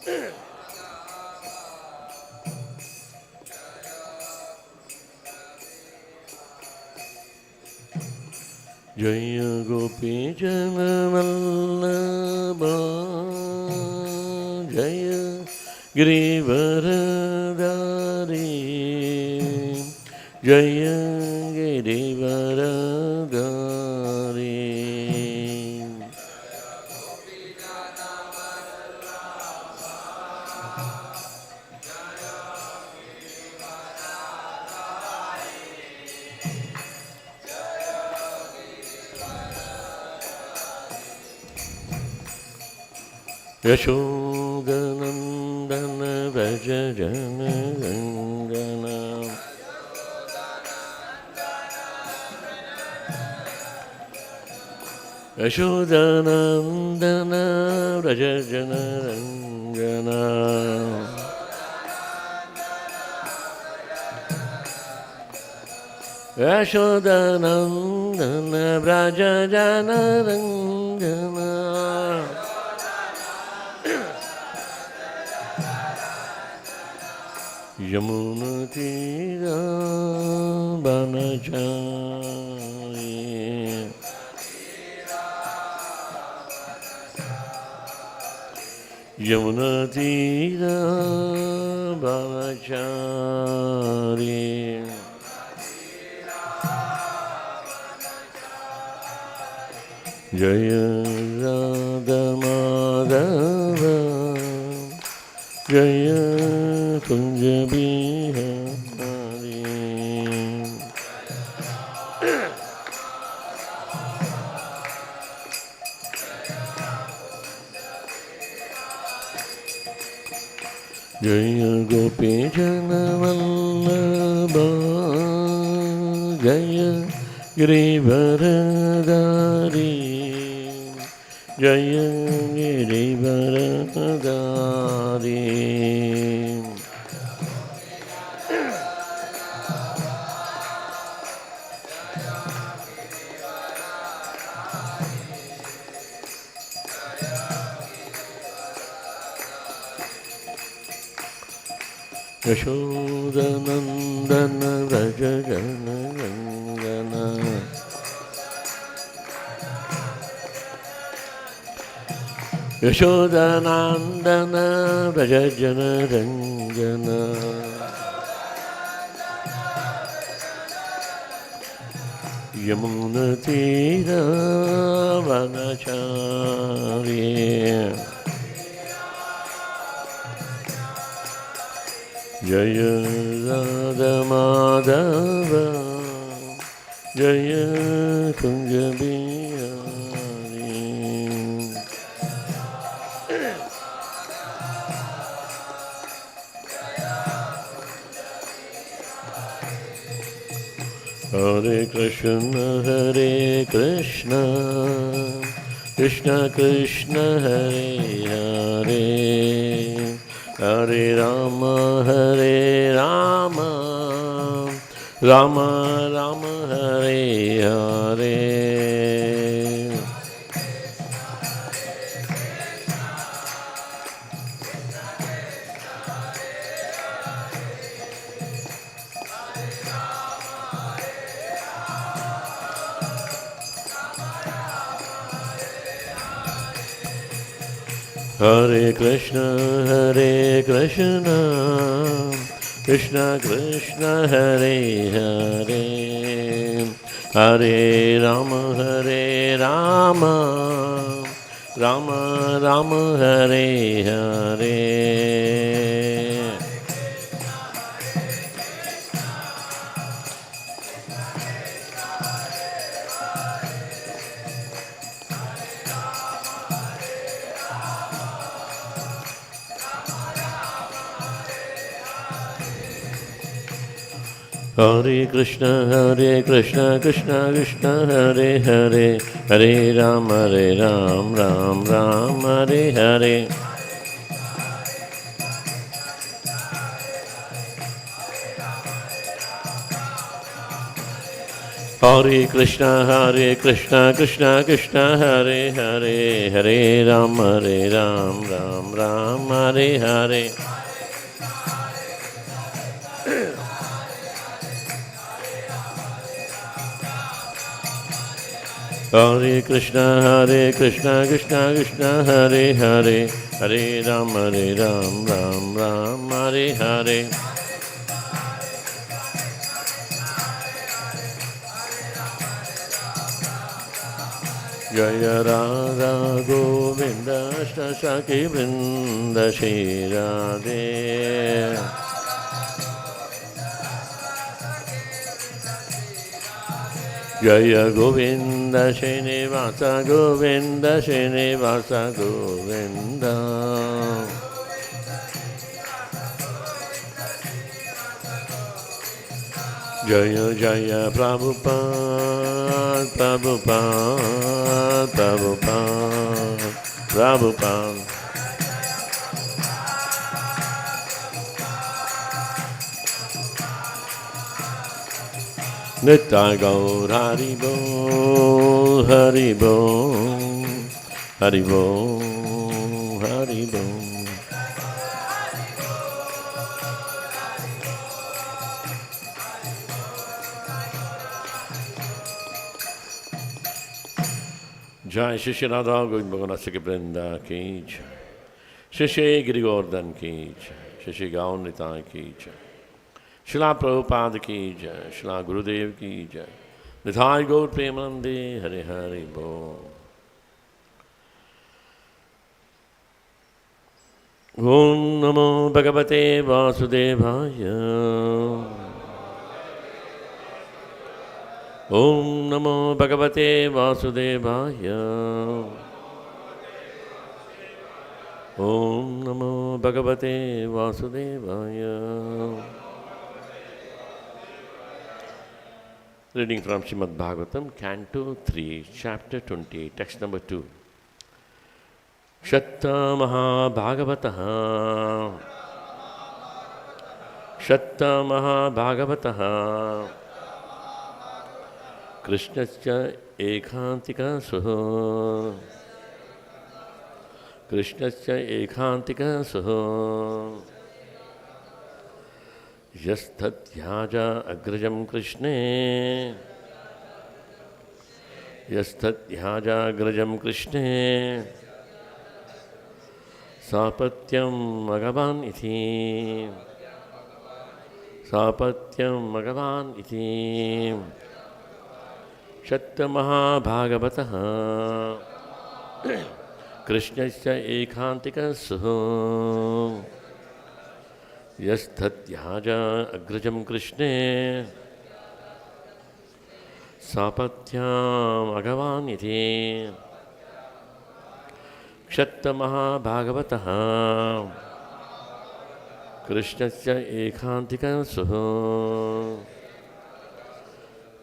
Jaya Gopi Jana Vallabha Jaya Girivaradari Jaya Girivaradari Yashodanandana Vraja Jana Rangana Yashodanandana Vraja Jana Rangana Yashodanandana Vraja Jana Rangana Yamuna Tira Banachari Yamuna Tira Banachari Jaya Radha Madhava Jaya Kunja Bihari Jaya Gopi Jana Vallabha Jaya Girivaradari Jaya Girivaradari Yashodanandana Vraja Jana Rangana Yashodanandana Vraja Jana Rangana Yamuna Tira Vanachari Jaya Radha Madhava Jaya Kunja Bihari Hare Krishna Krishna Krishna Hare Hare Hare Rama Rama Rama Hare Hare Hare Krishna Krishna Krishna Hare Hare Hare Rama Rama Rama Hare Hare Hare Krishna Krishna Krishna Hare Hare Hare Ram Ram Ram Hare Hare Hare Krishna Krishna Krishna Hare Hare, Hare Ram Ram Ram Hare Hare. Hare Krishna Krishna Krishna Hare Hare, Hare Ram Ram Ram Hare Hare. Jaya Radha Govinda Shaki Vrinda Shri Radhe. Jaya Govinda Srinivasa Govinda Srinivasa Govinda. Jaya Jaya Prabhupada Prabhupada Prabhupada Prabhupada. Nitya Gaur Hari Bol Hari Bol Hari Bol Hari Bol. Jai Shri Radha Govind Bhagwan Saki Vrinda ki jai. Shri Giri Govardhan ki jai. Shri Gaur Nitai ki jai. Srila Prabhupada ki jai. Srila Gurudev ki jai. Nitai Gaur Premanande Hare Hare Bol. Om Namo Bhagavate Vasudevaya. Om Namo Bhagavate Vasudevaya. Om Namo Bhagavate Vasudevaya. Reading from Śrīmad-Bhāgavatam, Canto 3, Chapter 28, Text number 2. Shatta Bhāgavataha. Shatta Bhāgavataha. Krishnasya ekhantika suho. Krishnasya ekhantika suho. Yasthathyaja agrajam Krishne. Yasthathyaja agrajam Krishne. Sapatyam Bhagavan iti. Sapatyam Bhagavan iti. Shatta Bhāgavataha. Krishnasya ekhantika suho. Yasthathyaja agrajam Krishne. Sapatyam Bhagavan iti. Shatta Bhāgavataha. Krishnasya ekhantika suho.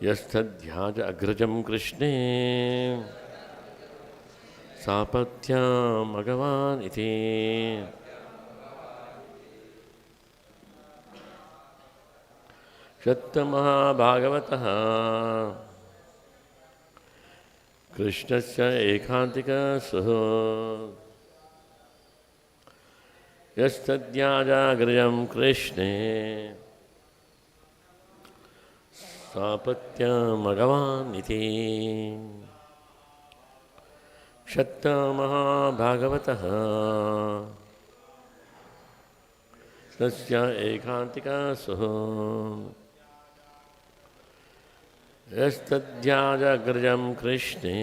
Yasthathyaja agrajam Krishne. Sapatyam Bhagavan iti. Shatta Bhāgavataha. Krishnasya ekhantika suho. Yasthathyaja agrajam Krishne. Sapatyam Bhagavan iti. Shatta Bhāgavataha. Tasya ekhantika suho. Yasthathyaja agrajam Krishne.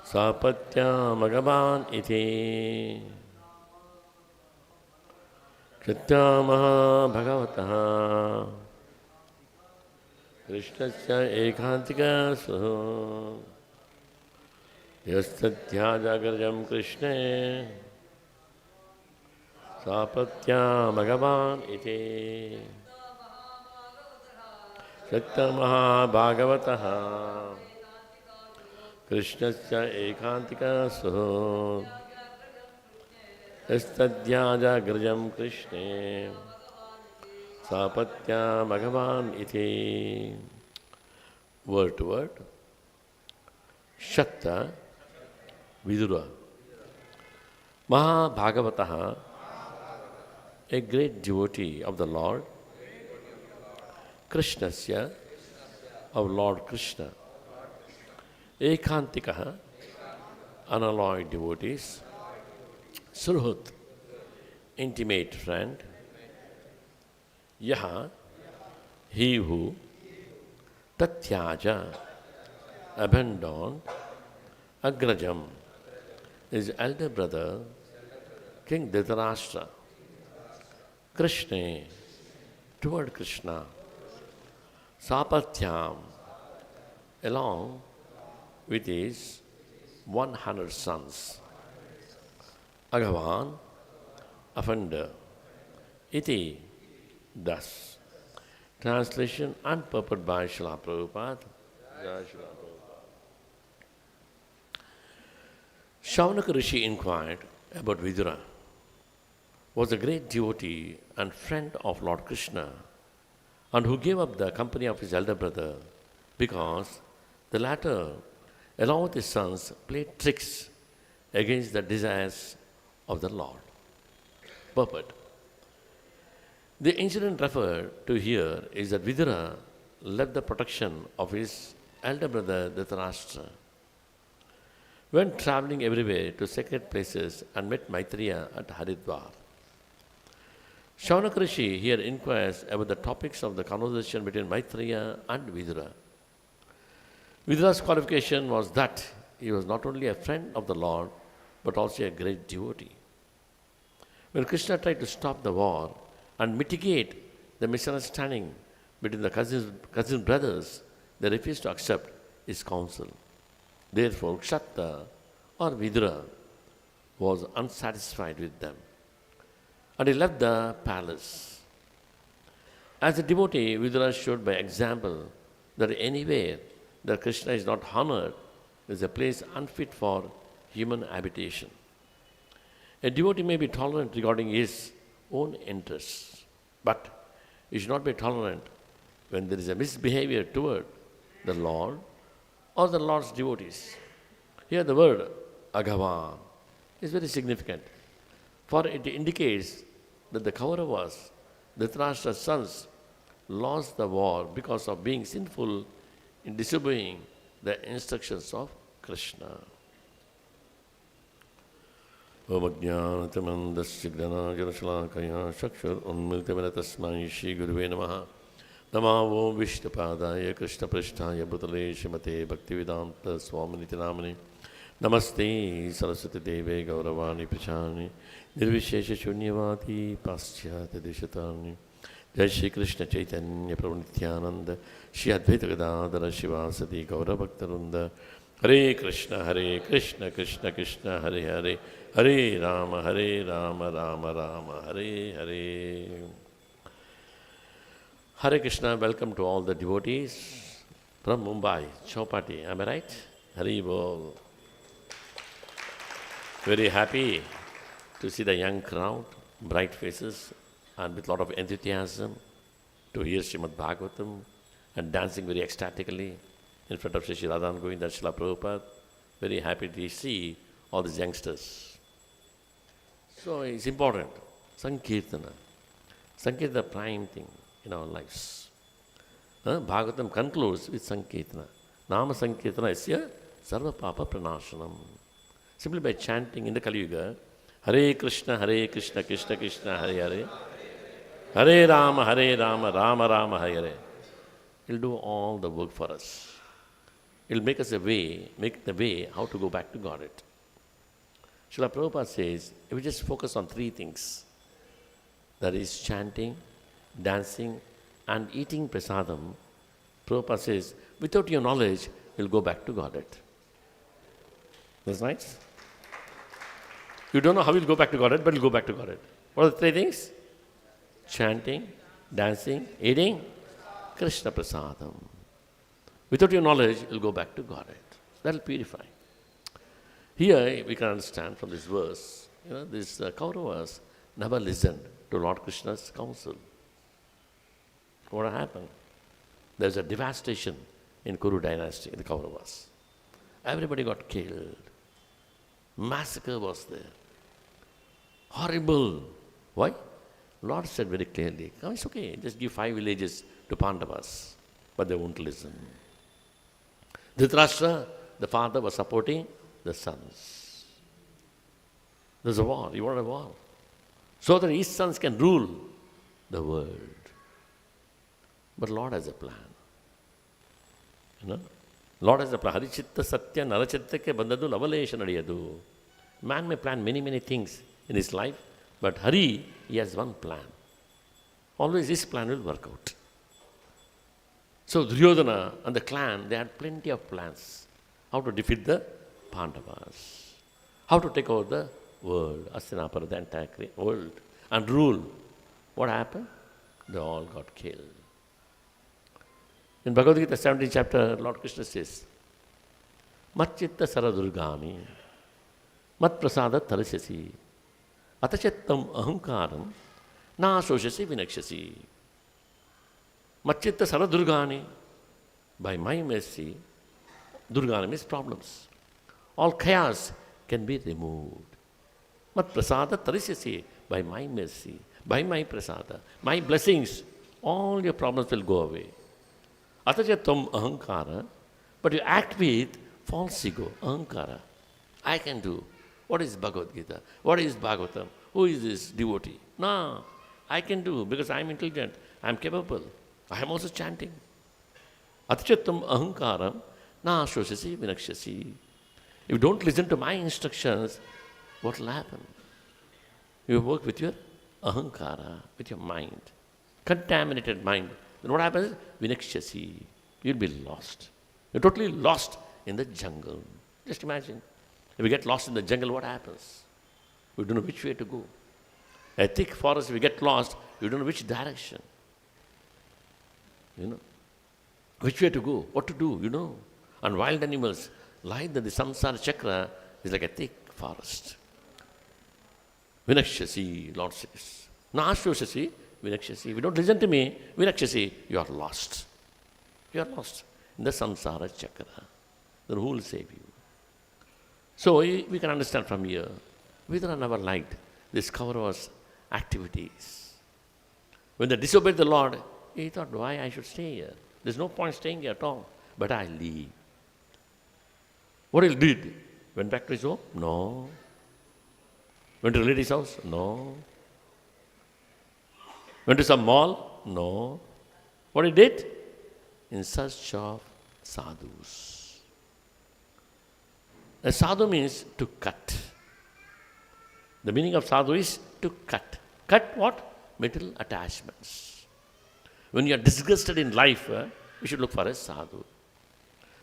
Sapatyam Bhagavan iti. Shatta Bhāgavataha. Krishnasya ekhantika suho. Yasthathyaja agrajam Krishne. Sapatyam Bhagavan iti. Shatta Bhāgavataha. Krishnasya ekhantika suho. Yasthathyaja agrajam Krishne. Sapatya Bhagavan iti. Word to word. Shatta Vidura. Bhāgavata, a great devotee of the Lord, Krishnasya, of Lord Krishna, Ekantikaha, unalloyed devotees, Surhut, intimate friend, Yaha, he who, Tatyaja, abandoned, Agrajam, his elder brother, King Dhritarashtra, Krishna, toward Krishna, Sapatyam, along with his 100 sons, Agavan, offender, iti, thus. Translation and purport by Srila Prabhupada. Jai Srila Prabhupada. Shaunaka Rishi inquired about Vidura, was a great devotee and friend of Lord Krishna, and who gave up the company of his elder brother because the latter, along with his sons, played tricks against the desires of the Lord. Purport. The incident referred to here is that Vidura left the protection of his elder brother Dhritarashtra. Went traveling everywhere to sacred places and met Maitreya at Haridwar. Shaunaka Rishi here inquires about the topics of the conversation between Maitreya and Vidura. Vidura's qualification was that he was not only a friend of the Lord, but also a great devotee. When Krishna tried to stop the war and mitigate the misunderstanding between the cousin brothers, they refused to accept his counsel. Therefore, Kshatta or Vidura was unsatisfied with them, and he left the palace. As a devotee, Vidura showed by example that anywhere that Krishna is not honored is a place unfit for human habitation. A devotee may be tolerant regarding his own interests, but he should not be tolerant when there is a misbehavior toward the Lord or the Lord's devotees. Here the word Agavan is very significant, for it indicates that the Kauravas, Dhritarashtra's sons, lost the war because of being sinful in disobeying the instructions of Krishna. Om Ajnanatamandasya Gnanajanashalakaya Shakshur Unmiltamana Tasmai Shri Guruve Namaha Namo Vishnupadaya Krishna Prishtaya Bhutale Shrimate Bhaktivedanta Swaminiti Namani Namaste Saraswati Deve Gauravani Prachani Nirvishesha Shunyavati Paschyata Deshatani Jai Shri Krishna Chaitanya Prabhu Nityananda Shri Advaita Gadadhara Shivasati Gauravaktarunda Hare Krishna Krishna Krishna Hare Hare Hare Rama Rama Rama Hare Hare. Hare Krishna, welcome to all the devotees from Mumbai, Chowpatty, am I right? Hare Bol. Very happy to see the young crowd, bright faces, and with a lot of enthusiasm to hear Śrīmad-Bhāgavatam and dancing very ecstatically in front of Shri Radha and Govinda Srila Prabhupada. Very happy to see all these youngsters. So it's important. Sankirtana. Sankirtana is the prime thing in our lives. Bhagavatam concludes with Sankirtana. Nama Sankirtana isya sarva papa pranashanam. Simply by chanting in the Kali Yuga, Hare Krishna Krishna Krishna Hare Hare, Hare Rama Rama Rama Hare Hare. He'll do all the work for us. He'll make us the way how to go back to Godhead. Srila Prabhupada says, if we just focus on three things, that is chanting, dancing, and eating prasadam, Prabhupada says, without your knowledge, you'll go back to Godhead. That's nice? You don't know how you'll go back to Godhead, but you'll go back to Godhead. What are the three things? Chanting, dancing, eating, Krishna prasadam. Without your knowledge, you'll go back to Godhead. That'll purify. Here we can understand from this verse, these Kauravas never listened to Lord Krishna's counsel. What happened? There's a devastation in Kuru dynasty, in the Kauravas. Everybody got killed. Massacre was there. Horrible. Why? Lord said very clearly, oh, it's okay, just give 5 villages to Pandavas. But they won't listen. Dhritarashtra, the father, was supporting the sons. There's a war. You want a war? So that his sons can rule the world. But Lord has a plan. You know? Lord has a plan. Harichitta Satya Narachittake Bandadu Lavalesha Nadiyadu. Man may plan many, many things in his life, but Hari, he has one plan. Always his plan will work out. So Duryodhana and the clan, they had plenty of plans. How to defeat the Pandavas. How to take over the world, Hastinapura, the entire world, and rule. What happened? They all got killed. In Bhagavad Gita, 17th chapter, Lord Krishna says, Matchitta Saradurgami, Mat Prasada Tarasasi, Atachettam Ahankaram, Na Soshasi Vinakshasi. Matchitta Saradurgani, by my mercy, Durgani means problems. All chaos can be removed. Mat Prasada Tarasasi, by my mercy, by my prasada, my blessings, all your problems will go away. Atachettam Ahankara, but you act with false ego, Ahankara. I can do. What is Bhagavad Gita? What is Bhagavatam? Who is this devotee? No, I can do because I am intelligent, I am capable. I am also chanting. Atachettam Ahankaram na shoshasi vinakshasi. If you don't listen to my instructions, what will happen? You work with your ahankara, with your mind, contaminated mind. Then what happens? Vinakshasi. You'll be lost. You're totally lost in the jungle. Just imagine. If we get lost in the jungle, what happens? We don't know which way to go. A thick forest, if we get lost, we don't know which direction. You know, which way to go, what to do, you know. And wild animals, like the samsara chakra is like a thick forest. Vinakshasi, Lord says. Nashvashasi, Vinakshasi. If you don't listen to me, Vinakshasi, you are lost. You are lost in the samsara chakra. Then who will save you? So we can understand from here, Vidura never liked this Kauravas activities. When they disobeyed the Lord, he thought, why I should stay here? There's no point staying here at all. But I leave. What he did? Went back to his home? No. Went to a lady's house? No. Went to some mall? No. What he did? In search of sadhus. A sadhu means to cut. The meaning of sadhu is to cut. Cut what? Material attachments. When you are disgusted in life, you should look for a sadhu.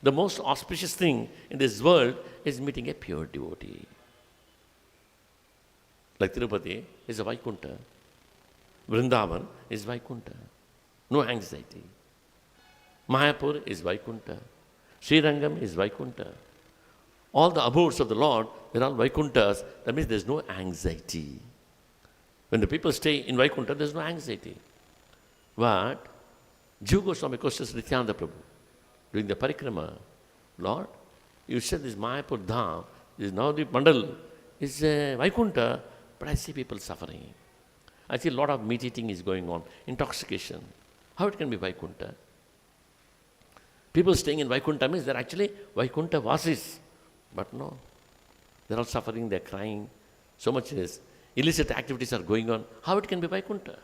The most auspicious thing in this world is meeting a pure devotee. Like Tirupati is a Vaikunta. Vrindavan is Vaikunta. No anxiety. Mayapur is Vaikunta. Srirangam is Vaikunta. All the abodes of the Lord, they're all Vaikuntas. That means there's no anxiety. When the people stay in Vaikunta, there's no anxiety. But Jiva Goswami questions Nityananda Prabhu during the parikrama. Lord, you said this Mayapur Dham, this Navadvip Mandal is Vaikunta, but I see people suffering. I see a lot of meat eating is going on, intoxication. How it can be Vaikunta? People staying in Vaikunta means they're actually Vaikunta Vasis. But no, they're all suffering, they're crying. So much illicit activities are going on. How it can be Vaikunta?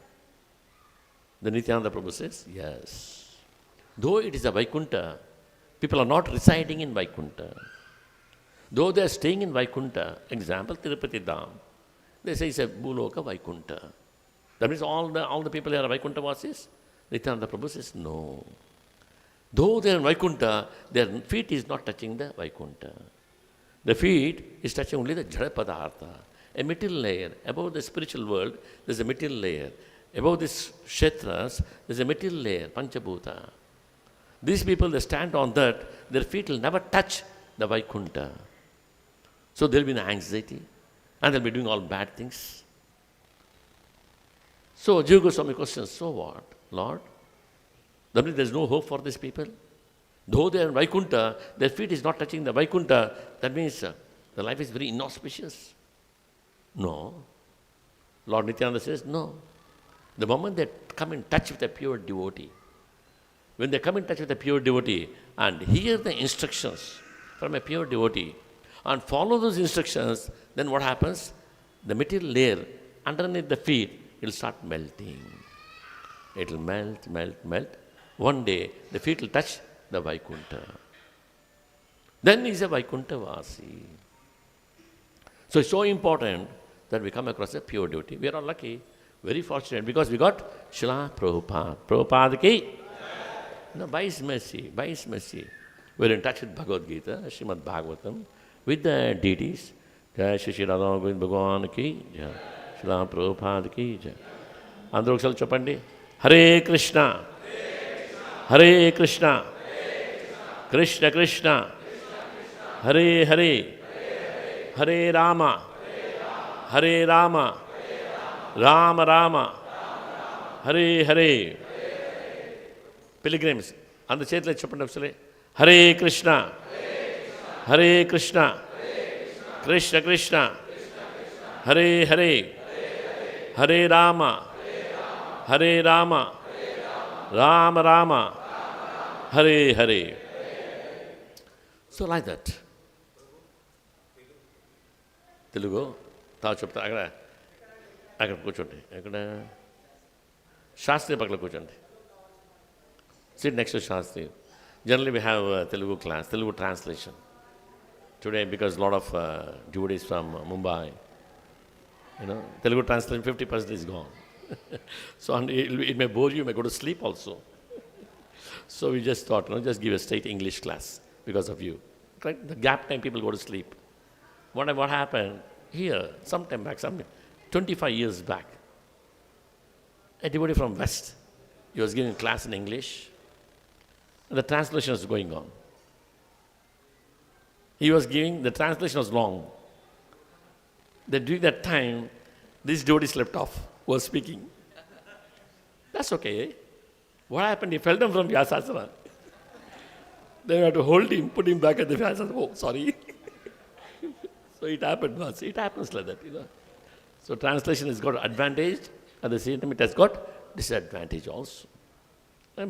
The Nityananda Prabhu says, yes. Though it is a Vaikunta, people are not residing in Vaikunta. Though they are staying in Vaikunta, example, Tirupati Dham, they say it's a Bhuloka Vaikunta. That means all the people here are Vaikunta Vasis? Nityananda Prabhu says, no. Though they are in Vaikunta, their feet is not touching the Vaikunta. The feet is touching only the Jada Padartha, a material layer. Above the spiritual world, there's a material layer. Above these kshetras, there's a material layer, Panchabhuta. These people, they stand on that, their feet will never touch the Vaikunta. So there will be an anxiety, and they'll be doing all bad things. So Jiva Goswami questions, so what, Lord? That means there is no hope for these people. Though they are in Vaikuntha, their feet is not touching the Vaikuntha. That means the life is very inauspicious. No. Lord Nityananda says, no. The moment they come in touch with a pure devotee, when they come in touch with a pure devotee and hear the instructions from a pure devotee and follow those instructions, then what happens? The material layer underneath the feet will start melting. It will melt, melt, melt. One day, the feet will touch the Vaikuntha. Then he is a Vaikuntha Vasi. So it's so important that we come across a pure devotee. We are all lucky, very fortunate, because we got Srila Prabhupada. Prabhupada ki? No, by His mercy, by His mercy. We are in touch with Bhagavad Gita, Śrīmad-Bhāgavatam, with the deities. Jai Shri Shri Radha Govinda Bhagavan ki, Jai Srila Prabhupada ki, Jai. Andru Oksal Chapandi. Hare Krishna, Hare Krishna, Krishna Krishna, Hare Hare, Hare Rama, Hare Rama, Rama Rama, Hare Hare. Pilgrims, and the Chetla Chapandapsale, Hare Krishna, Hare Krishna, Krishna Krishna, Hare Hare, Hare Rama, Hare Rama, Rama Rama, Hare Hare. So like that. Telugu, తావు చెప్తా అక్కడ కూర్చోండి. అక్కడ శాస్త్రి పక్కన కూర్చోండి. Sit next to Shastri. Generally we have Telugu class, Telugu translation. Today, because a lot of devotees from Mumbai, Telugu translation 50% is gone. So it may bore you may go to sleep also. So we just thought, just give a straight English class because of you. Right? The gap time people go to sleep. What happened here, some time back, 25 years back, a devotee from West, he was giving class in English. The translation was going on. The translation was long. That during that time, this devotee slept off, was speaking. That's okay. What happened? He fell down from Vyasasana. Then we had to hold him, put him back at the Vyasasana. Oh, sorry. So it happened once. It happens like that, So translation has got advantage, at the same time it has got disadvantage also. And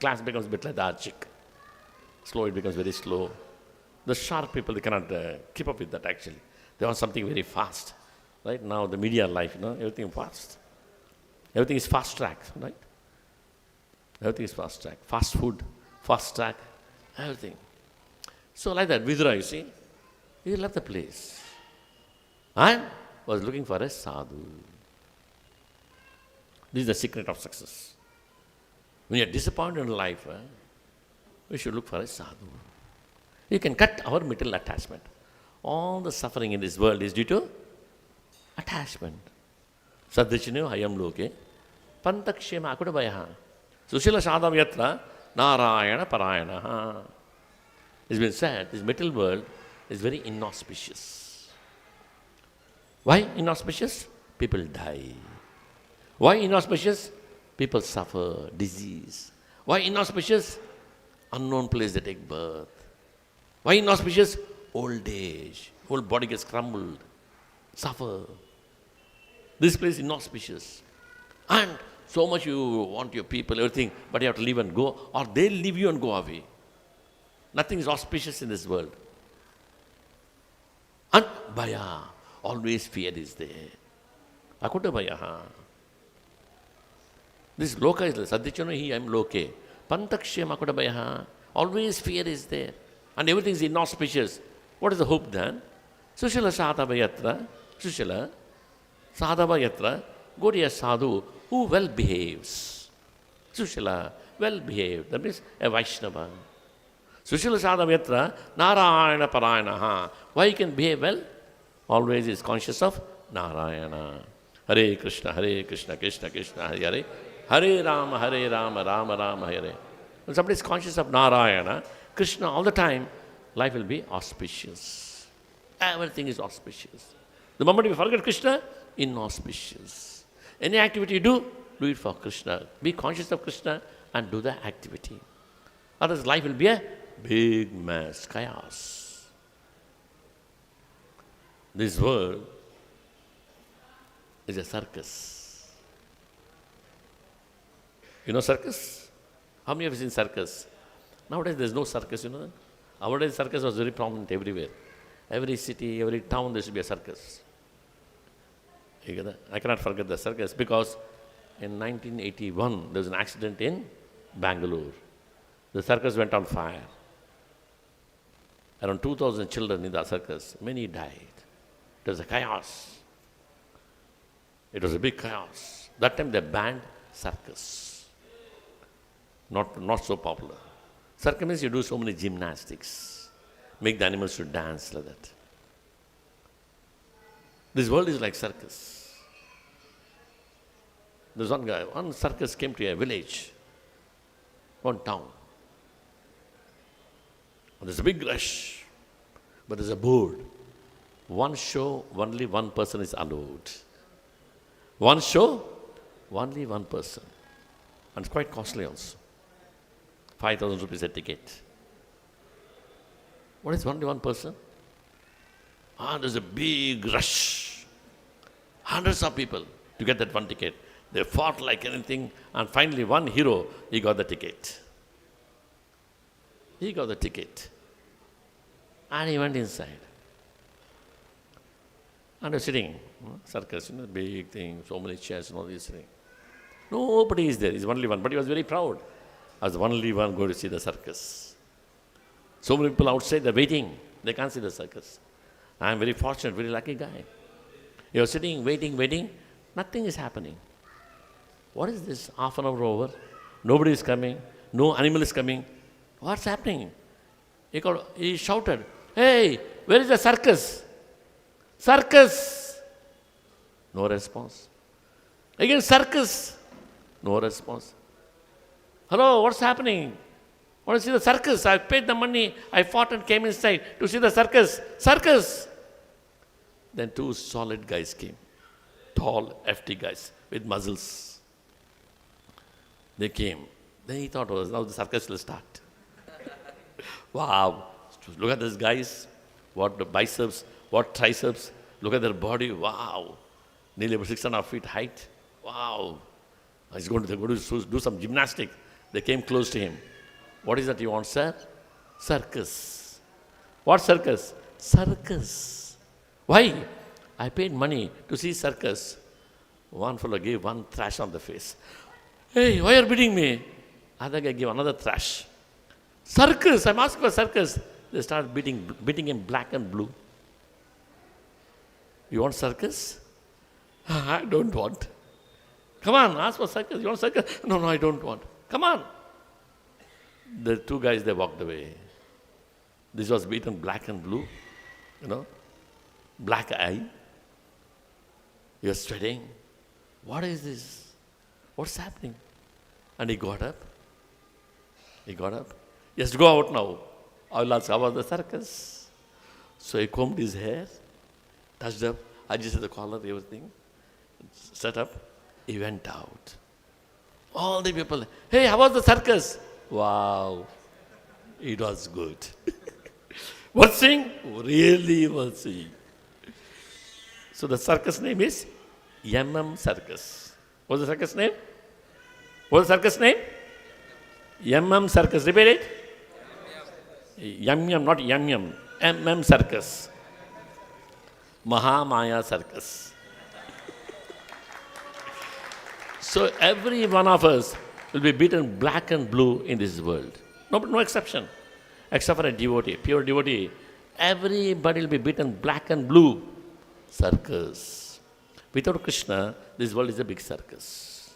class becomes a bit lethargic. Slow, it becomes very slow. The sharp people, they cannot keep up with that actually. They want something very fast. Right now, the media life, everything fast. Everything is fast track, right? Everything is fast track. Fast food, fast track, everything. So like that, Vidura, you see, he left the place and was looking for a sadhu. This is the secret of success. When you are disappointed in life, we should look for a sadhu. You can cut our material attachment. All the suffering in this world is due to attachment. Sadhachino hayam loke, pantakshema akudabhaya, sushila sadham yatra, narayana parayana. It's been said, this material world is very inauspicious. Why inauspicious? People die. Why inauspicious? People suffer disease. Why inauspicious? Unknown place they take birth. Why inauspicious? Old age. Whole body gets crumbled. Suffer. This place is inauspicious. And so much you want your people, everything, but you have to leave and go, or they'll leave you and go away. Nothing is auspicious in this world. And bhaya, always fear is there. Akuta bhaya. This loka is there. Sadhichano hi, I am loke. Pantakshya akuta bhaya. Always fear is there. And everything is inauspicious. What is the hope then? Sushila sadhava yatra. Sushila sadhava yatra. Go to a sadhu who well behaves. Sushila, well behaved. That means a Vaishnava. Sushila sadhava yatra. Narayana parayana. Why he can behave well? Always is conscious of Narayana. Hare Krishna, Krishna Krishna, Hare Hare. Hare Rama, Rama Rama, Hare. When somebody is conscious of Narayana, Krishna all the time, life will be auspicious. Everything is auspicious. The moment you forget Krishna, inauspicious. Any activity you do it for Krishna. Be conscious of Krishna, and do the activity. Otherwise life will be a big mess, chaos. This world is a circus. You know circus? How many of you have seen circus? Nowadays there is no circus, you know that? Our days circus was very prominent everywhere. Every city, every town there should be a circus. You get that? I cannot forget the circus because in 1981 there was an accident in Bangalore. The circus went on fire. Around 2,000 children in the circus, many died. It was a chaos. It was a big chaos. That time they banned circus. Not so popular. Circus means you do so many gymnastics. Make the animals to dance like that. This world is like circus. There's one guy, one circus came to a village, one town. There's a big rush, but there's a board. One show, only one person is allowed. One show, only one person. And it's quite costly also. 5,000 rupees a ticket. What is only one person? There's a big rush. Hundreds of people to get that one ticket. They fought like anything, and finally one hero, he got the ticket. He got the ticket. And he went inside. And he was sitting, circus, big thing, so many chairs and all these things. Nobody is there, he's only one, but he was very proud. I was the only one going to see the circus. So many people outside, they're waiting. They can't see the circus. I am very fortunate, very lucky guy. He was sitting, waiting. Nothing is happening. What is this? Half an hour over. Nobody is coming. No animal is coming. What's happening? He shouted, "Hey, where is the circus? Circus!" No response. Again, circus. No response. "Hello, what's happening? I want to see the circus. I paid the money. I fought and came inside to see the circus. Circus!" Then two solid guys came. Tall, hefty guys with muscles. They came. Then he thought, now the circus will start. Wow. Look at these guys. What the biceps, what triceps. Look at their body. Wow. Nearly about 6.5 feet height. Wow. He's going to do some gymnastic. They came close to him. "What is that you want, sir?" "Circus." "What circus?" "Circus." "Why?" "I paid money to see circus." One fellow gave one thrash on the face. "Hey, why are you beating me?" Other guy gave another thrash. "Circus, I'm asking for circus." They started beating him black and blue. "You want circus?" "I don't want." "Come on, ask for circus. You want circus?" No, I don't want." "Come on." The two guys, they walked away. This was beaten black and blue, black eye. He was sweating. What is this? What's happening? And he got up. He has to go out now. I will ask, how was the circus? So he combed his hair, touched up, adjusted the collar, everything, set up. He went out. All the people, "Hey, how was the circus?" "Wow, it was good." What's saying? Really was saying. So the circus name is MM Circus. What's the circus name? What's the circus name? MM Circus. Repeat it. Yum Yum, not Yum Yum. MM Circus. Mahamaya Circus. So every one of us will be beaten black and blue in this world. No exception. Except for a devotee, pure devotee. Everybody will be beaten black and blue. Circus. Without Krishna, this world is a big circus.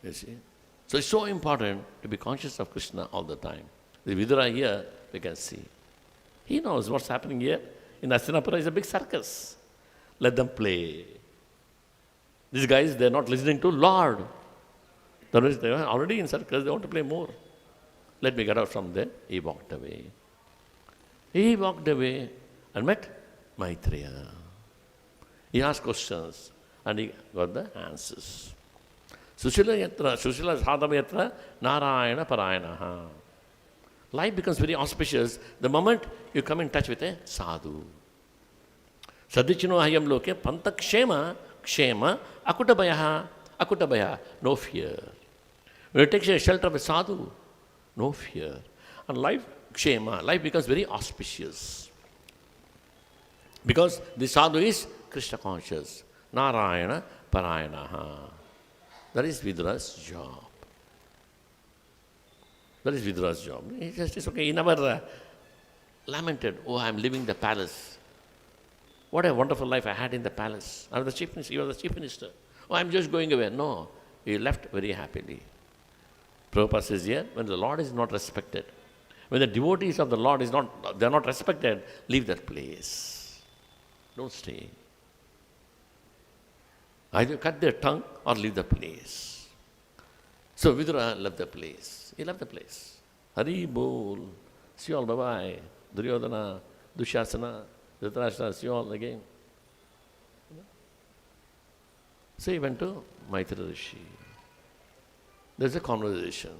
You see? So it's so important to be conscious of Krishna all the time. The Vidura here, we can see. He knows what's happening here. In Hastinapura is a big circus. Let them play. These guys, they're not listening to Lord. They are already in circus, they want to play more. Let me get out from there. He walked away. He walked away and met Maitreya. He asked questions and he got the answers. Sushila yatra, Sushila sadhava yatra, Narayana Parayanaha. Life becomes very auspicious the moment you come in touch with a sadhu. Sadhichino hayam loke panta kshema, kshema, akutabaya, no fear. When you take shelter of a sadhu, no fear. And life becomes very auspicious. Because the sadhu is Krishna conscious, Narayana Parayanaha. That is Vidura's job. That is Vidura's job. He just is okay. He never lamented, oh, I am leaving the palace. What a wonderful life I had in the palace. I was the chief minister. He was the chief minister. Oh, I am just going away. No, he left very happily. Prabhupada says here, when the Lord is not respected, when the devotees of the Lord they are not respected, leave that place. Don't stay. Either cut their tongue or leave the place. So Vidura left the place. He left the place. Hari Bol. See you all, bye-bye. Duryodhana, Dushasana, Dhritarashtra, see you all again. So he went to Maitreya Rishi. There's a conversation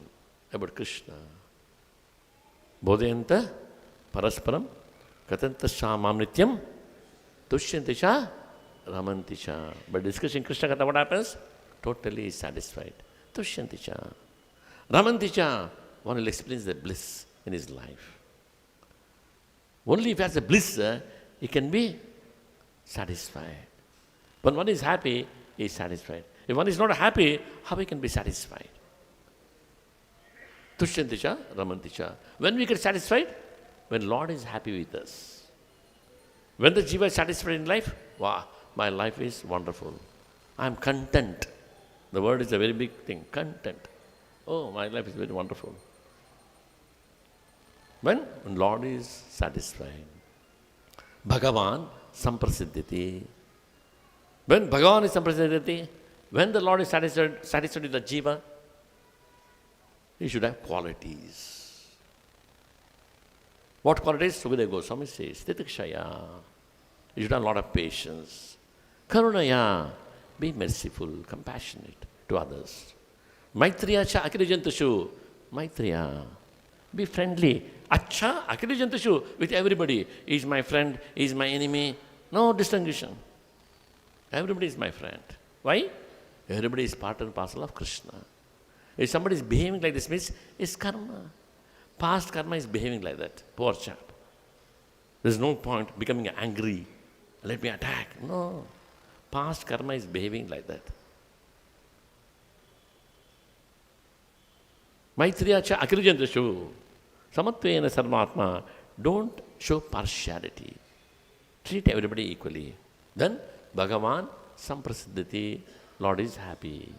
about Krishna. Bodhayanta parasparam katanta shamam nityam tushyantisha ramantisha. By discussing Krishna Katha, what happens? Totally satisfied. Tushyantisha. Ramantisha. One will experience the bliss in his life. Only if he has a bliss, he can be satisfied. When one is happy, he is satisfied. If one is not happy, how he can be satisfied? Tushyantisha, Ramantisha. When we get satisfied? When Lord is happy with us. When the jiva is satisfied in life, wow, my life is wonderful. I am content. The word is a very big thing, content. Oh, my life is very wonderful. When Lord is satisfied. Bhagavan samprasiddhiti. When Bhagavan is samprasiddhiti, when the Lord is satisfied with the jiva, he should have qualities. What qualities? Sukadeva Goswami says, Titikshaya. You should have a lot of patience. Karunaya. Be merciful, compassionate to others. Maitriya cha akirijantashu. Maitriya. Be friendly. Acha akirijantashu. With everybody. He is my friend, he is my enemy. No distinction. Everybody is my friend. Why? Everybody is part and parcel of Krishna. If somebody is behaving like this, means it's karma. Past karma is behaving like that. Poor chap. There's no point becoming angry. Let me attack. No. Past karma is behaving like that. Maitriya cha akirijantashu. Samatvena sarvatma. Don't show partiality. Treat everybody equally. Then Bhagavan samprasiddhati. Lord is happy.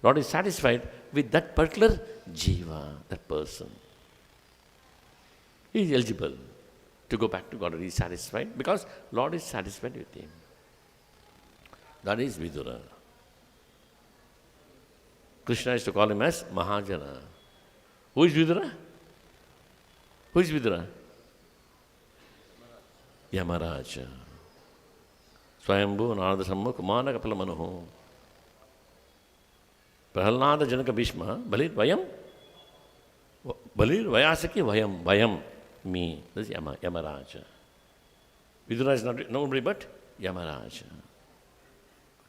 Lord is satisfied with that particular jiva, that person. He is eligible to go back to God. He is satisfied because Lord is satisfied with him. That is Vidura. Krishna used to call him as Mahajana. Who is Vidura? Who is Vidura? Yamaraja. Swayambhu Narada Samma Kumana Kapala Manoho. Prahalnada Janaka Bhishma, Balir Vayam, Balir Vayasaki Vayam, me. This is Yamaraja. Vidura is not nobody but Yamaraja.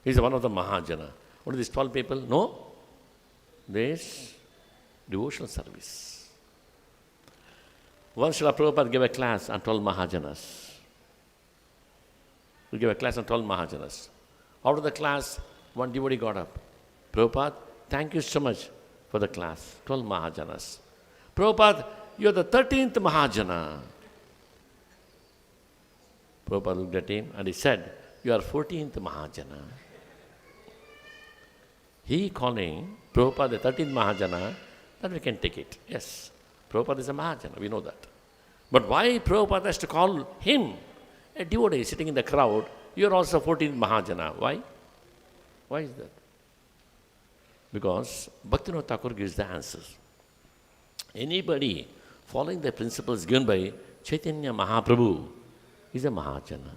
He is one of the Mahajana. What are these 12 people? No. This devotional service. Once Srila Prabhupada gave a class on 12 Mahajanas. He gave a class on 12 Mahajanas. After the class, one devotee got up. Prabhupada, thank you so much for the class. 12 Mahajanas. Prabhupada, you are the 13th Mahajana. Prabhupada looked at him and he said, you are 14th Mahajana. He calling Prabhupada the 13th Mahajana, then we can take it. Yes, Prabhupada is a Mahajana, we know that. But why Prabhupada has to call him, a devotee sitting in the crowd, you are also 14th Mahajana. Why? Why is that? Because Bhaktivinoda Thakur gives the answers. Anybody following the principles given by Chaitanya Mahaprabhu is a Mahajana.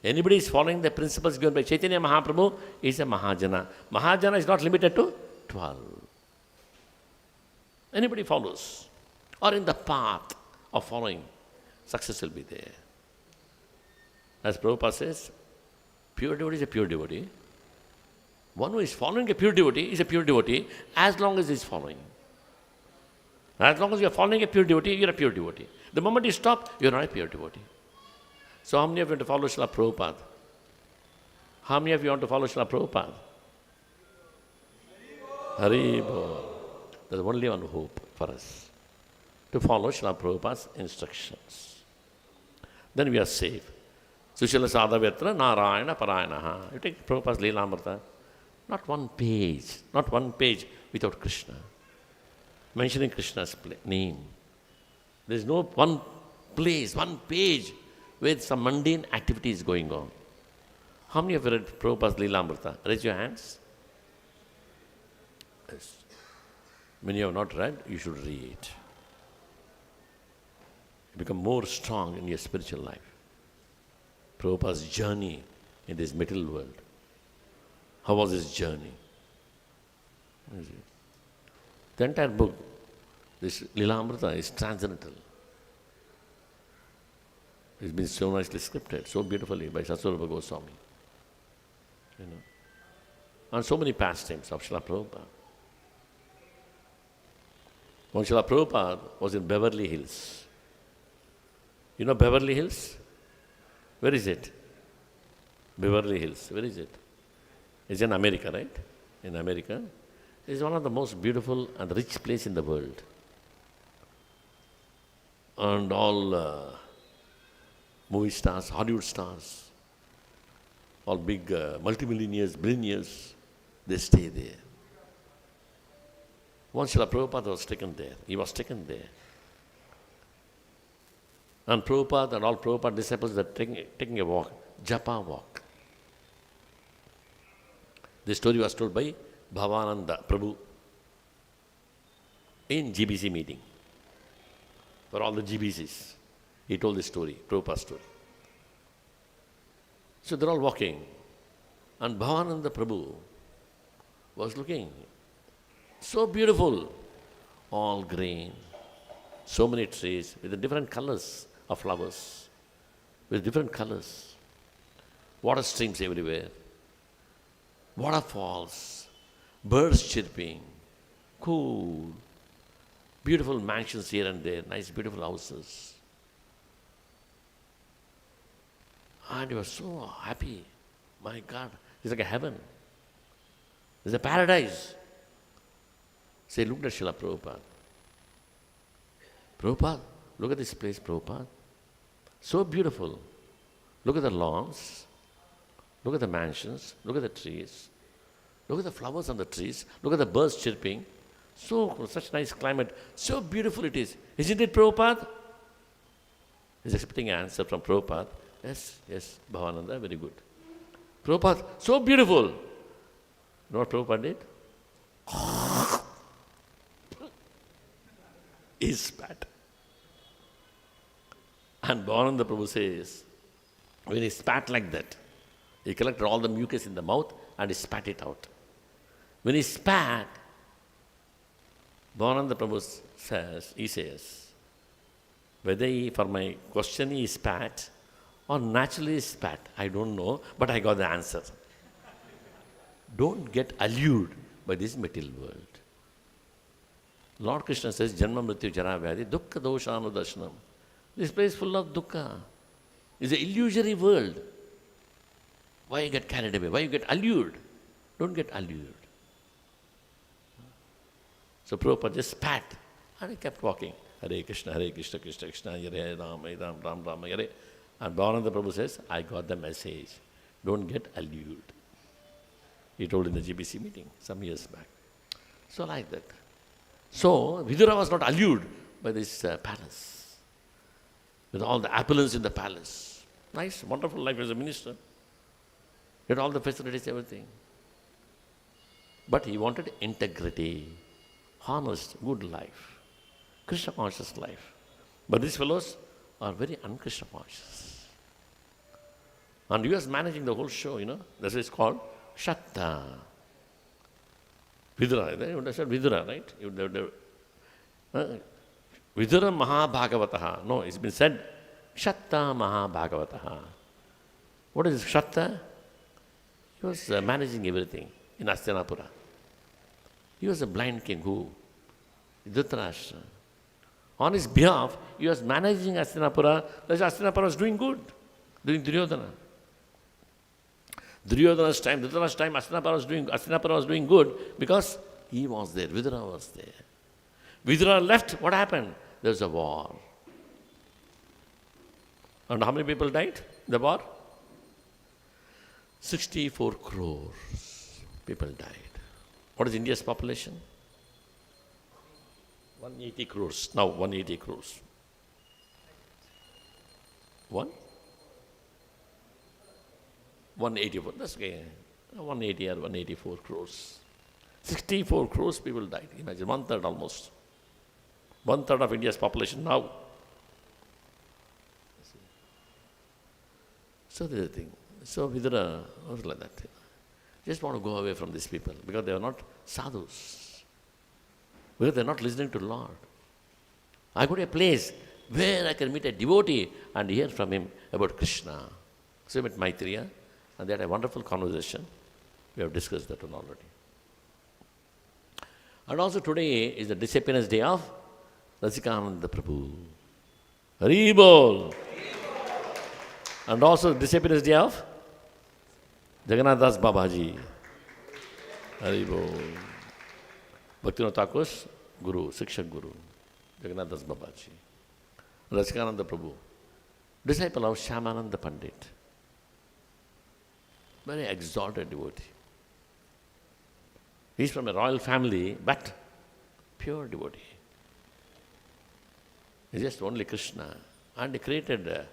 Anybody is following the principles given by Chaitanya Mahaprabhu is a Mahajana. Mahajana is not limited to 12. Anybody follows or in the path of following, success will be there. As Prabhupada says, pure devotee is a pure devotee. One who is following a pure devotee is a pure devotee as long as he is following. As long as you are following a pure devotee, you are a pure devotee. The moment you stop, you are not a pure devotee. So how many of you want to follow Srila Prabhupada? How many of you want to follow Srila Prabhupada? Haribol. There's only one hope for us, to follow Srila Prabhupada's instructions. Then we are safe. Sushila Sadhavyatra Narayana Parayanaha. You take Prabhupada's Leelamrita, not one page without Krishna, mentioning Krishna's name. There is no one place, one page where some mundane activity is going on. How many of you read Prabhupada's Leelamrita? Raise your hands. Yes. Many have not read, you should read. You become more strong in your spiritual life. Prabhupada's journey in this material world. How was his journey? The entire book, this Leelamrita, is transcendental. It's been so nicely scripted, so beautifully by Satsvarupa Goswami. And so many pastimes of Srila Prabhupada. When Srila Prabhupada was in Beverly Hills. You know Beverly Hills? Where is it? Beverly Hills, where is it? It's in America, right? In America. It's one of the most beautiful and rich place in the world. And all movie stars, Hollywood stars, all big multimillionaires, billionaires, they stay there. Once Srila Prabhupada was taken there. He was taken there. And Prabhupada and all Prabhupada disciples were taking a walk, japa walk. This story was told by Bhāgavata Prabhu in GBC meeting. For all the GBCs, he told this story, Prabhupada's story. So they're all walking. And Bhāgavata Prabhu was looking. So beautiful, all green, so many trees with the different colors of flowers, with different colors, water streams everywhere, waterfalls, birds chirping, cool, beautiful mansions here and there, nice beautiful houses. And he was so happy. My God, it's like a heaven. It's a paradise. So he looked at Srila Prabhupada. Prabhupada, look at this place, Prabhupada. So beautiful. Look at the lawns. Look at the mansions. Look at the trees. Look at the flowers on the trees. Look at the birds chirping. Such nice climate. So beautiful it is. Isn't it, Prabhupada? He's expecting an answer from Prabhupada. Yes, yes, Bhavananda, very good. Prabhupada, so beautiful. You know what Prabhupada did? He spat. And Bhavananda Prabhu says, when he spat like that, he collected all the mucus in the mouth and he spat it out. When he spat, Bhavananda Prabhu says, whether he, for my question he spat or naturally spat, I don't know, but I got the answer. Don't get allured by this material world. Lord Krishna says, Janma Mrityu Jara Vyadhi, Dukkha Doshanu Darshanam. This place is full of dukkha. It's an illusory world. Why you get carried away? Why you get allured? Don't get allured. So Prabhupada just spat and he kept walking. Hare Krishna, Krishna Krishna, Hare Rama, Ram Rama, Hare. And Bhavananda Prabhu says, I got the message. Don't get allured. He told in the GBC meeting some years back. So like that. So Vidura was not allured by this palace, with all the opulence in the palace. Nice, wonderful life as a minister. He had all the facilities, everything. But he wanted integrity, honest, good life, Krishna conscious life. But these fellows are very un-Krishna conscious. And he was managing the whole show, That's why it's called Shatta. Vidura, you understand Vidura, right? Vidura Mahabhagavataha. No, it's been said Shatta Mahabhagavataha. What is Shatta? He was managing everything in Hastinapura. He was a blind king who? Dhritarashtra. On his behalf, he was managing Hastinapura. That's Hastinapura was doing good, during Duryodhana. Duryodhana's time, Dhritarashtra's time, Hastinapura was doing good because he was there, Vidura was there. Vidura left, what happened? There was a war. And how many people died in the war? 64 crores people died. What is India's population? 180 crores. Now 180 crores. One? 184. That's okay. 180 or 184 crores. 64 crores people died. Imagine, one-third almost. One-third of India's population now. So there's a thing. So Vidura was like that. Just want to go away from these people because they are not sadhus. Because they are not listening to the Lord. I go to a place where I can meet a devotee and hear from him about Krishna. So I met Maitreya and they had a wonderful conversation. We have discussed that one already. And also today is the disappearance day of Rasikananda Prabhu. Hari Bol. And also the disappearance day of Jagannath Das Babaji. Hari Bol. Bhaktivinoda Thakur's Guru, Sikshak Guru, Jagannath Das Babaji. Rasikananda Prabhu, disciple of Shyamananda Pandit. Very exalted devotee. He is from a royal family, but pure devotee. He is just only Krishna. And he created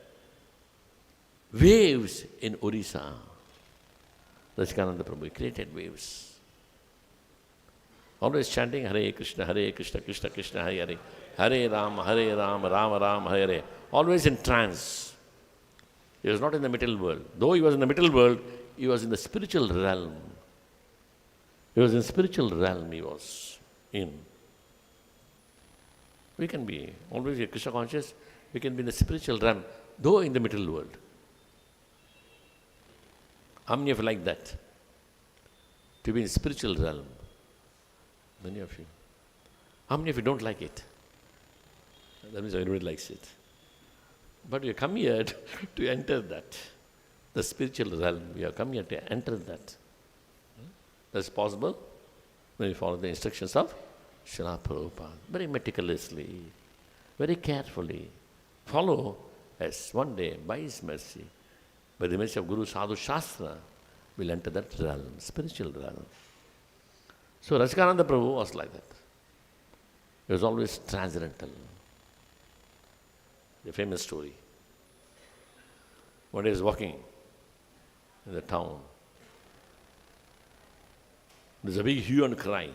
waves in Orissa. Rasikananda Prabhu created waves. Always chanting Hare Krishna, Krishna Krishna, Hare Hare, Hare Rama, Rama Rama, Hare Hare. Always in trance. He was not in the middle world. Though he was in the middle world, he was in the spiritual realm. He was in spiritual realm he was in. We can be always a Krishna conscious, we can be in the spiritual realm, though in the middle world. How many of you like that? To be in spiritual realm? Many of you. How many of you don't like it? That means everybody likes it. But we come here to enter that. The spiritual realm. We have come here to enter that. That's possible when you follow the instructions of Srila Prabhupada. Very meticulously, very carefully. Follow as one day, by His mercy, by the mercy of Guru Sadhu Shastra, we'll enter that realm, spiritual realm. So Rasikananda Prabhu was like that. He was always transcendental. A famous story. One day he was walking in the town. There's a big hue and cry.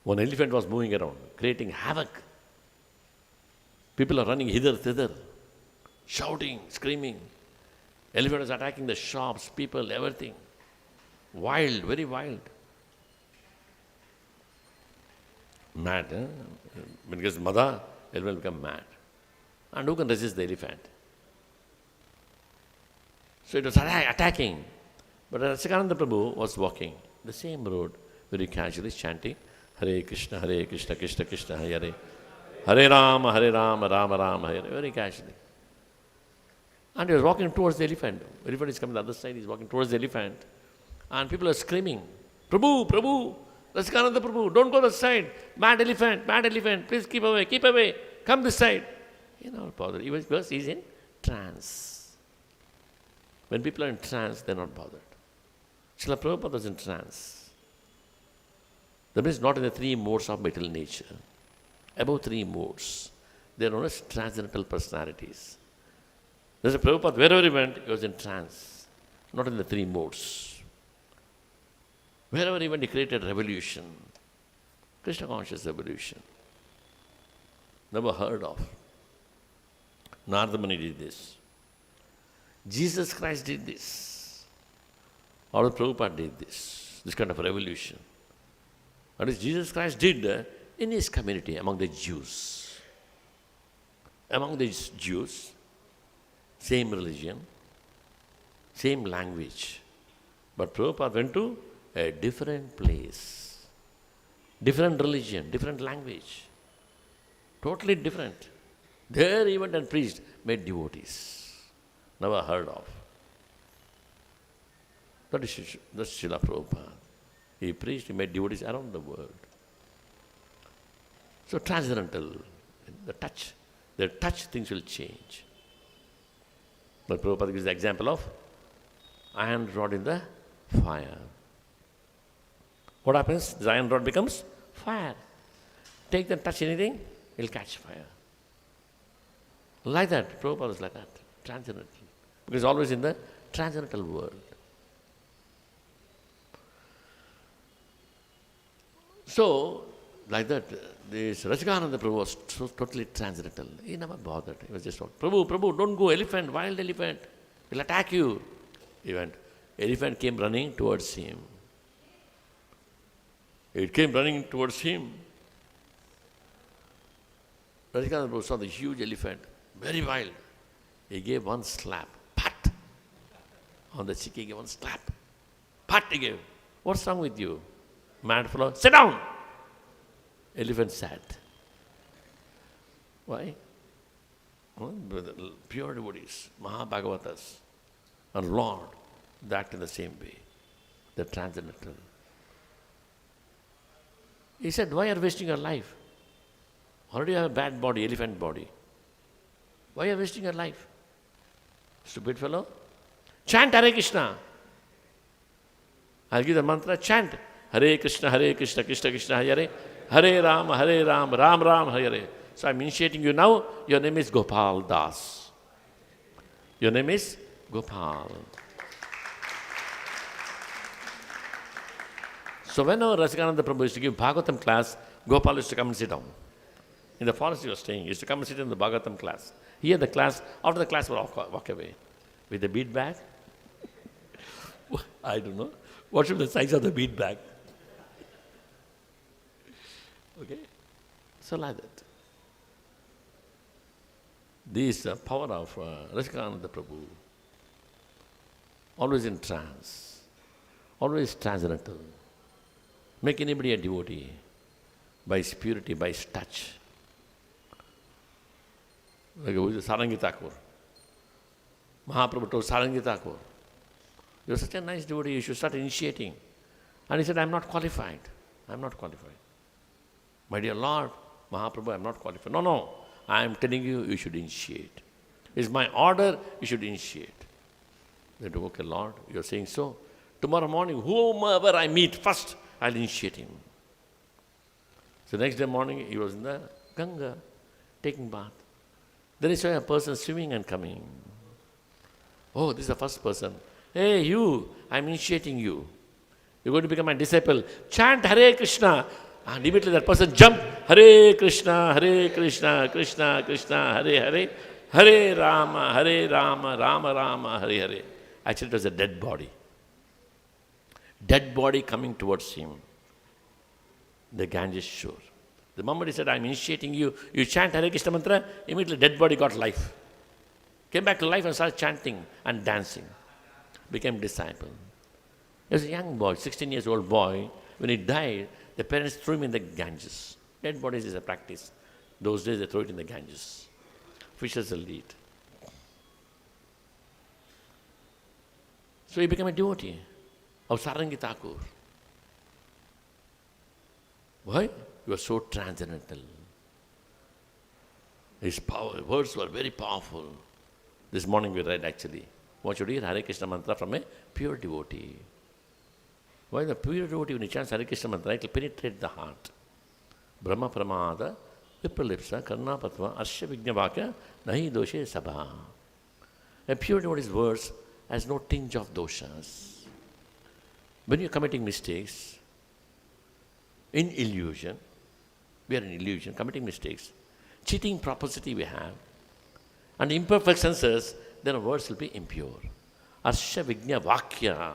One elephant was moving around, creating havoc. People are running hither, thither, shouting, screaming. Elephant was attacking the shops, people, everything. Wild, very wild. Mad, eh? When it gets mada, elephant will become mad. And who can resist the elephant? So it was attacking. But Rasikananda Prabhu was walking the same road, very casually chanting, Hare Krishna, Krishna Krishna, Hare Hare, Hare Rama, Rama Rama, Hare Hare, very casually. And he was walking towards the elephant. The elephant is coming the other side, he's walking towards the elephant. And people are screaming, Prabhu, Prabhu, Rasikananda Prabhu, don't go this side. Mad elephant, please keep away, come this side. He not bothered, even because he's in trance. When people are in trance, they're not bothered. Srila Prabhupada was in trance. That means not in the three modes of material nature. Above three modes, they are known as transcendental personalities. There's a Prabhupada, wherever he went, he was in trance, not in the three modes. Wherever he went, he created revolution, Krishna conscious revolution. Never heard of. Narada Muni did this. Jesus Christ did this. Or Prabhupada did this kind of revolution. What is Jesus Christ did in his community among the Jews. Among these Jews, same religion, same language. But Prabhupada went to a different place. Different religion, different language. Totally different. There he went and preached, made devotees. Never heard of. That's Srila Prabhupada. He preached, he made devotees around the world. So transcendental, the touch things will change. But Prabhupada gives the example of iron rod in the fire. What happens? The iron rod becomes fire. Take them, touch anything, it'll catch fire. Like that, Prabhupada was like that, transcendental. Because always in the transcendental world. So, like that, this Rajagananda Prabhu was totally transcendental. He never bothered. He was just, Prabhu, don't go, elephant, wild elephant, he'll attack you. He went. Elephant came running towards him. It came running towards him. Rajagananda Prabhu saw the huge elephant, very wild. He gave one slap, pat. On the cheek he gave one slap. Pat he gave. What's wrong with you? Mad fellow, sit down! Elephant sat. Why? Pure devotees, Mahabhagavatas, and Lord, they act in the same way. They're transcendental. He said, why are you wasting your life? Already you have a bad body, elephant body. Why are you wasting your life? Stupid fellow. Chant Hare Krishna. I'll give the mantra, chant. Hare Krishna, Krishna Krishna, Hare Hare, Ram, Ram Ram, Hare Hare. So I'm initiating you now. Your name is Gopal Das. Your name is Gopal. So whenever Rajagananda Prabhu used to give Bhagavatam class, Gopal used to come and sit down. In the forest he was staying, he used to come and sit in the Bhagavatam class. He had the class, after the class would walk away. With a bead bag? I don't know. What should be the size of the bead bag? Okay? So like that. This is the power of Rajagananda Prabhu. Always in trance. Always transcendental. Make anybody a devotee by his purity, by his touch. Like who is Sarangi Thakur? Mahaprabhu told Sarangi Thakur, you're such a nice devotee, you should start initiating. And he said, I'm not qualified. I'm not qualified. My dear Lord, Mahaprabhu, I'm not qualified. No, I am telling you, you should initiate. It's my order, you should initiate. They said, okay, Lord, you're saying so. Tomorrow morning, whomever I meet first, I'll initiate him. So next day morning, he was in the Ganga, taking bath. Then he saw a person swimming and coming. Oh, this is the first person. Hey, you, I'm initiating you. You're going to become my disciple. Chant Hare Krishna. And immediately that person jumped. Hare Krishna, Krishna Krishna, Hare Hare. Hare Rama, Rama Rama, Hare Hare. Actually, it was a dead body. Dead body coming towards him. The Ganges shore. The moment he said, I'm initiating you, you chant Hare Krishna mantra, immediately dead body got life. Came back to life and started chanting and dancing. Became disciple. He was a young boy, 16 years old boy. When he died, the parents threw him in the Ganges. Dead bodies is a practice. Those days they throw it in the Ganges. Fishes will eat. So he became a devotee of Sarangi Thakur. Why? He was so transcendental. His words were very powerful. This morning we read actually. What should hear Hare Krishna mantra from a pure devotee. Why the pure devotee, when he chants Hare Krishna mantra, it will penetrate the heart. Brahma Pramada, Vipralipsa, Karna Patva, Arsha Vignavaka, Nahi Doshe Sabha. A pure devotee's words has no tinge of doshas. When you're committing mistakes, in illusion, we are in illusion, committing mistakes, cheating proposity we have, and imperfect senses, then our words will be impure. Arsha Vigna Vakya.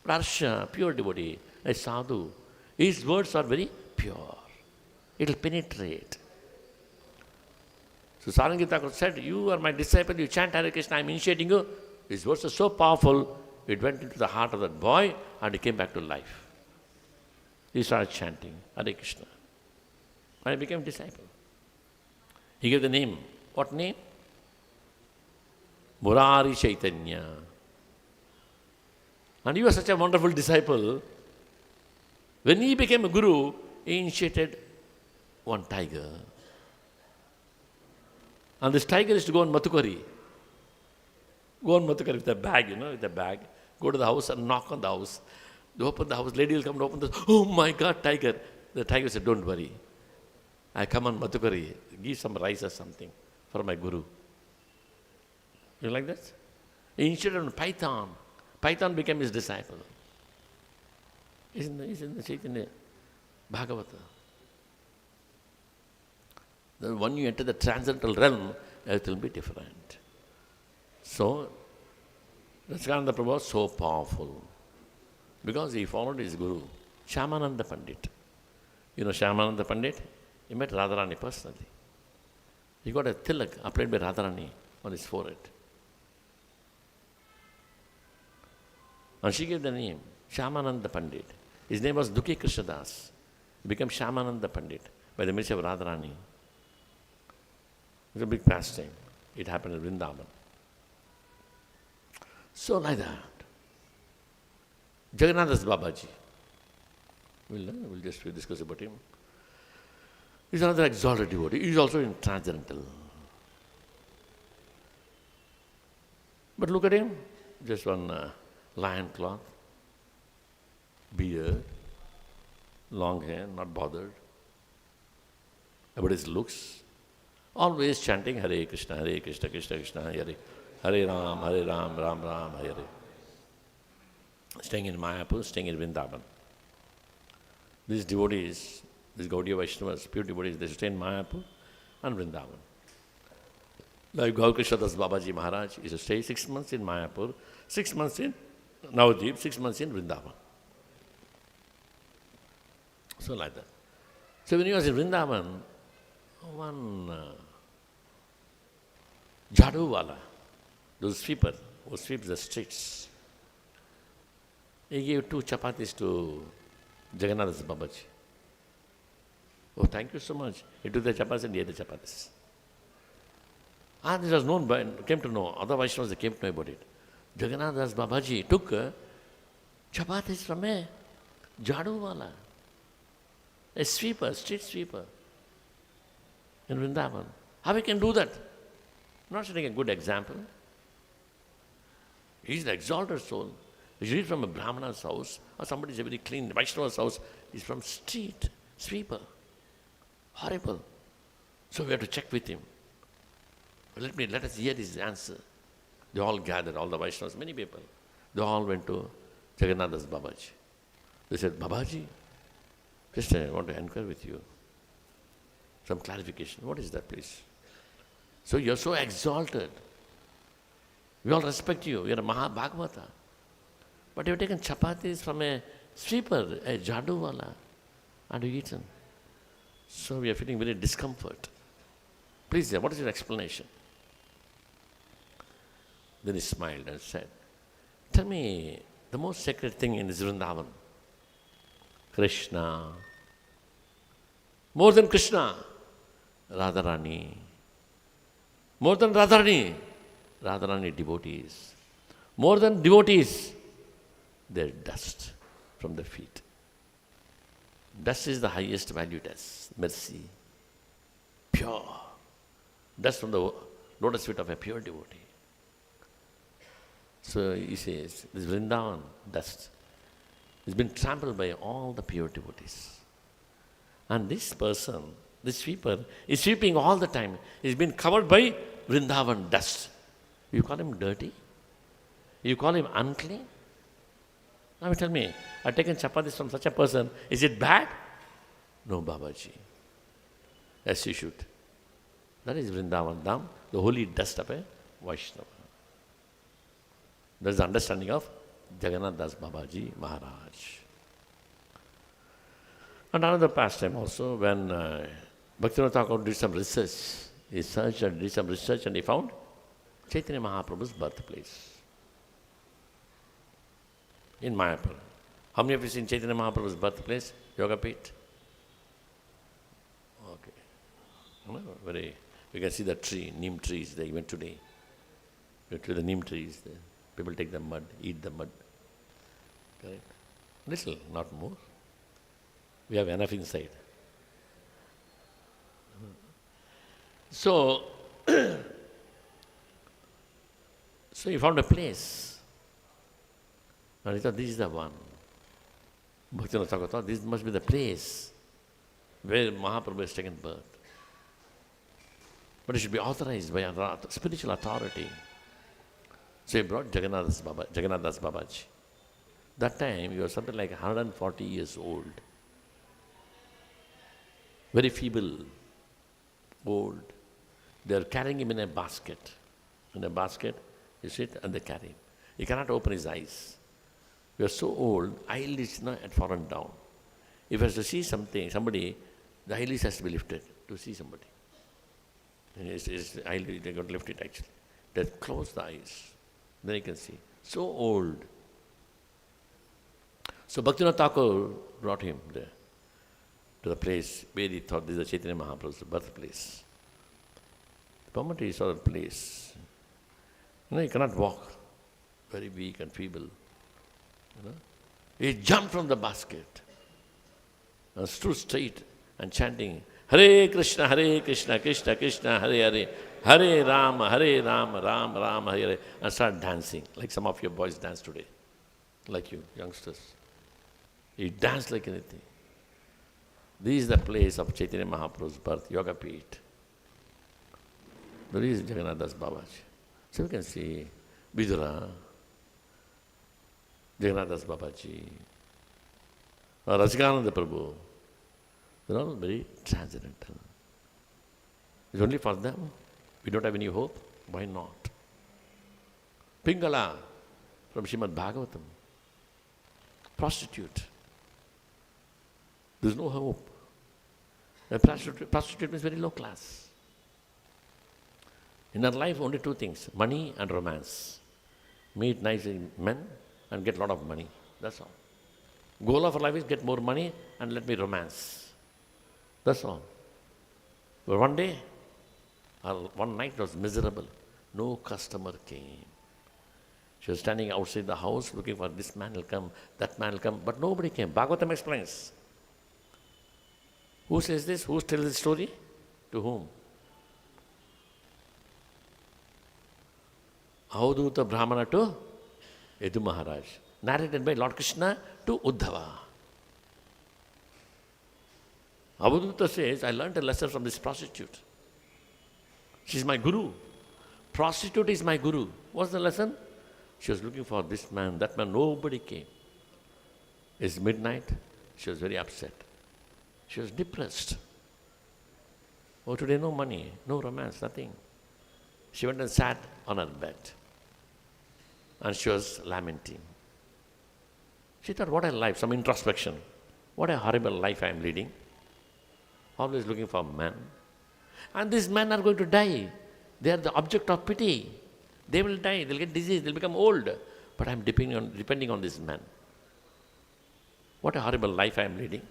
But Arsha, pure devotee, a sadhu, his words are very pure. It will penetrate. So Saranga Thakur said, you are my disciple, you chant Hare Krishna, I am initiating you. His words are so powerful, it went into the heart of that boy and he came back to life. He started chanting Hare Krishna. And he became a disciple. He gave the name. What name? Murari Chaitanya. And he was such a wonderful disciple. When he became a guru, he initiated one tiger. And this tiger is to go on Mathukari. Go on Mathukari with a bag, with a bag. Go to the house and knock on the house. They open the house, lady will come and open the house. Oh my God, tiger. The tiger said, don't worry. I come on Mathukari, give some rice or something for my guru. You like that? He initiated on Python. Python became his disciple. He's in the Chaitanya Bhāgavata. Then when you enter the transcendental realm, it will be different. So, Satchidananda Prabhu was so powerful because he followed his guru, Shyamananda Pandit. You know Shyamananda Pandit? He met Radharani personally. He got a tilak applied by Radharani on his forehead. And she gave the name, Shyamananda Pandit. His name was Dukhi Krishnadas. He became Shyamananda Pandit by the mercy of Radharani. It was a big pastime. It happened in Vrindavan. So like that, Jagannathas Babaji, we'll just discuss about him. He's another exalted devotee. He's also in transcendental. But look at him, just one lion cloth, beard, long hair, not bothered about his looks. Always chanting Hare Krishna, Krishna Krishna, Hare Ram, Ram Ram, Hare. Staying in Mayapur, staying in Vrindavan. These devotees, these Gaudiya Vaishnavas, pure devotees, they stay in Mayapur and Vrindavan. Like Gaur Krishna Das Babaji Maharaj used to stay 6 months in Mayapur, 6 months in Navadvip, 6 months in Vrindavan. So like that. So when he was in Vrindavan, one Jadu-wala, those sweeper who sweeps the streets, he gave 2 chapatis to Jagannathas Babaji. Oh, thank you so much. He took the chapatis and he ate the chapatis. And this was known by, came to know, other Vaishnavas they came to know about it. Jagannathas Babaji took chapatis from a Jadu-wala, a sweeper, street sweeper in Vrindavan. How we can do that? Not setting a good example. He's the exalted soul. If you read from a Brahmana's house, or somebody's a very clean Vaishnava's house, he's from street sweeper. Horrible. So we have to check with him. Let us hear his answer. They all gathered, all the Vaishnavas, many people. They all went to Jagannathas Babaji. They said, Babaji, just I want to inquire with you. Some clarification. What is that, please? So you're so exalted. We all respect you. You're a Bhāgavata. But you've taken chapatis from a sweeper, a Jadu-wala, and you've eaten. So we are feeling very discomfort. Please, what is your explanation? Then he smiled and said, tell me the most sacred thing in this Vrindavan. Krishna. More than Krishna, Radharani. More than Radharani, Radharani devotees. More than devotees, their dust from their feet. Dust is the highest value test. Mercy. Pure. Dust from the lotus feet of a pure devotee. So he says, this Vrindavan dust has been trampled by all the pure devotees. And this person, this sweeper, is sweeping all the time. He's been covered by Vrindavan dust. You call him dirty? You call him unclean? Now tell me, I've taken chapatis from such a person. Is it bad? No, Babaji. As you should. That is Vrindavan Dham, the holy dust of a Vaishnava. That's the understanding of Jagannath Das Babaji Maharaj. And another pastime also, when Bhaktivinoda Thakur did some research, he searched and did some research and he found Chaitanya Mahaprabhu's birthplace in Mayapur. How many of you seen Chaitanya Mahaprabhu's birthplace? Yoga Pit? Okay. You can see the tree, neem trees there, even today. You go to the neem trees there. People take the mud, eat the mud. Correct? Little, not more. We have enough inside. So, so he found a place. And he thought, this is the one. Bhaktivinoda Thakur thought, this must be the place where Mahaprabhu has taken birth. But it should be authorized by a spiritual authority. So he brought Jagannath Das Babaji. That time he was something like 140 years old. Very feeble, old. They are carrying him in a basket. In a basket, you sit and they carry him. He cannot open his eyes. We are so old, eyelids had fallen down. If he has to see somebody, the eyelids has to be lifted to see somebody. And his eyelid, they got to lift it actually. They close the eyes. Then you can see. So old. So Bhaktivinoda Thakur brought him there to the place where he thought this is the Chaitanya Mahaprabhu's birthplace. The moment he saw the place, he cannot walk, very weak and feeble. He jumped from the basket and stood straight and chanting, Hare Krishna, Krishna Krishna, Hare Hare, Hare Rama, Rama Rama, Hare Hare, and started dancing, like some of your boys dance today, like you, youngsters. He danced like anything. This is the place of Chaitanya Mahaprabhu's birth, Yoga Pit. There is Jagannath Das Babaji. So we can see Vidura, Jagannath Das Babaji, Rasikananda Prabhu. They're all very transcendental. It's only for them. We don't have any hope. Why not? Pingala from Śrīmad-Bhāgavatam. Prostitute. There's no hope. A prostitute means very low class. In her life, only two things, money and romance. Meet nice men and get a lot of money. That's all. Goal of her life is get more money and let me romance. That's all. But one day, one night was miserable. No customer came. She was standing outside the house looking for this man will come, that man will come, but nobody came. Bhagavatam explains. Who says this? Who tells this story? To whom? Avadhuta Brahmana to Yadu Maharaj. Narrated by Lord Krishna to Uddhava. Avadhuta says, I learned a lesson from this prostitute. She's my guru. Prostitute is my guru. What's the lesson? She was looking for this man, that man, nobody came. It's midnight. She was very upset. She was depressed. Oh, today no money, no romance, nothing. She went and sat on her bed. And she was lamenting. She thought, what a life, some introspection. What a horrible life I am leading. Always looking for men. And these men are going to die. They are the object of pity. They will die, they'll get disease, they'll become old. But I am depending on this man. What a horrible life I am leading.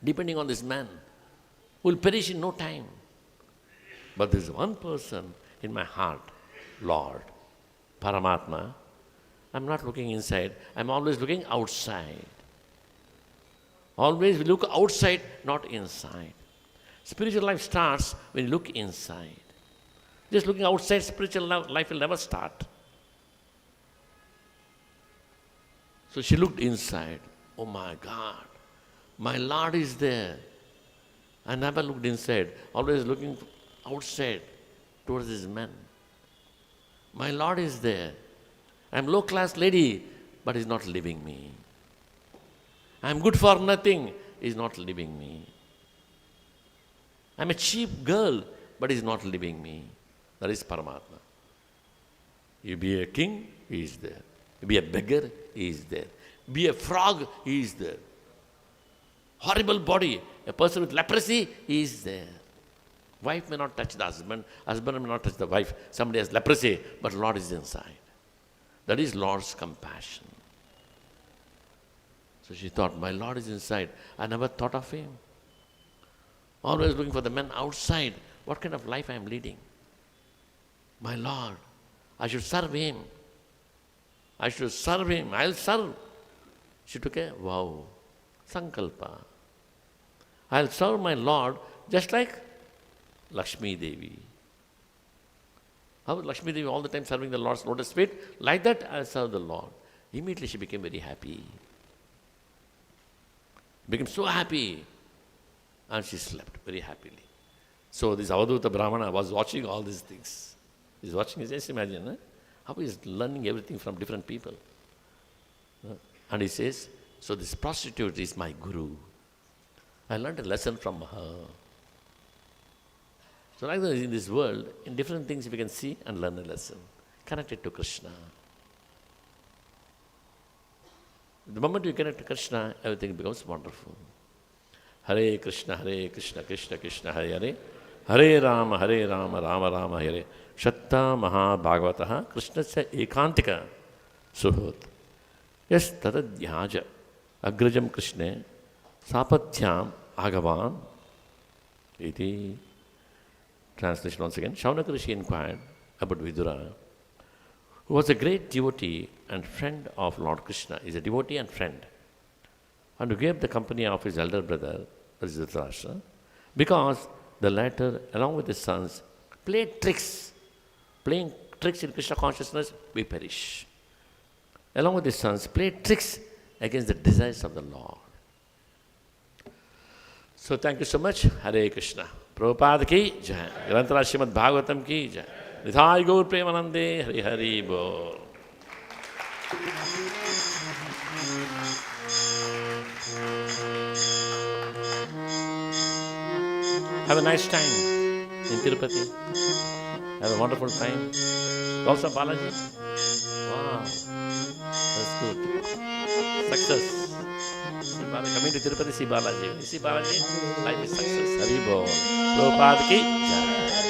Depending on this man who will perish in no time. But there is one person in my heart, Lord, Paramatma. I'm not looking inside, I'm always looking outside. Always we look outside, not inside. Spiritual life starts when you look inside. Just looking outside, spiritual life will never start. So she looked inside. Oh my God, my Lord is there. I never looked inside, always looking outside towards this man. My Lord is there. I'm low-class lady, but he's not leaving me. I'm good for nothing, he's not leaving me. I'm a cheap girl, but he's not leaving me. That is Paramatma. You be a king, he is there. You be a beggar, he is there. Be a frog, he is there. Horrible body, a person with leprosy, he is there. Wife may not touch the husband, husband may not touch the wife. Somebody has leprosy, but Lord is inside. That is Lord's compassion. So she thought, my Lord is inside. I never thought of him. Always looking for the men outside. What kind of life I am leading? My Lord, I should serve him. I should serve him. I'll serve. She took a vow, sankalpa. I'll serve my Lord just like Lakshmi Devi. How was Lakshmi Devi all the time serving the Lord's lotus feet? Like that, I'll serve the Lord. Immediately she became very happy. Became so happy. And she slept very happily. So this Avadhuta Brahmana was watching all these things. He's watching, just imagine, how he's learning everything from different people. And he says, so this prostitute is my guru. I learned a lesson from her. So like that, in this world, in different things we can see and learn a lesson. Connected to Krishna. The moment you connect to Krishna, everything becomes wonderful. Hare Krishna, Krishna Krishna, Hare Hare. Hare Rama, Rama Rama, Hare. Shatta Maha Bhāgavata Krishna se ekantika suhut. Yes, tadadhyaja agrajam Krishne sapathyam agavan. Iti. Translation once again. Shaunaka Rishi inquired about Vidura, who was a great devotee and friend of Lord Krishna. He is a devotee and friend. And who gave the company of his elder brother, Dhritarashtra, because the latter, along with his sons, played tricks. Playing tricks in Krishna consciousness, we perish. Along with his sons, played tricks against the desires of the Lord. So thank you so much. Hare Krishna. Prabhupada ki jai. Grantara Śrīmad-Bhāgavatam ki jai. Nithai Gaur Premanande. Hari Hari Bol. Have a nice time in Tirupati. Have a wonderful time. Also Balaji. Wow. That's good. Success. See Balaji. Coming to Tirupati, see Balaji. When you see Balaji, life is success. Hari Bol. Prabhupada ki jai.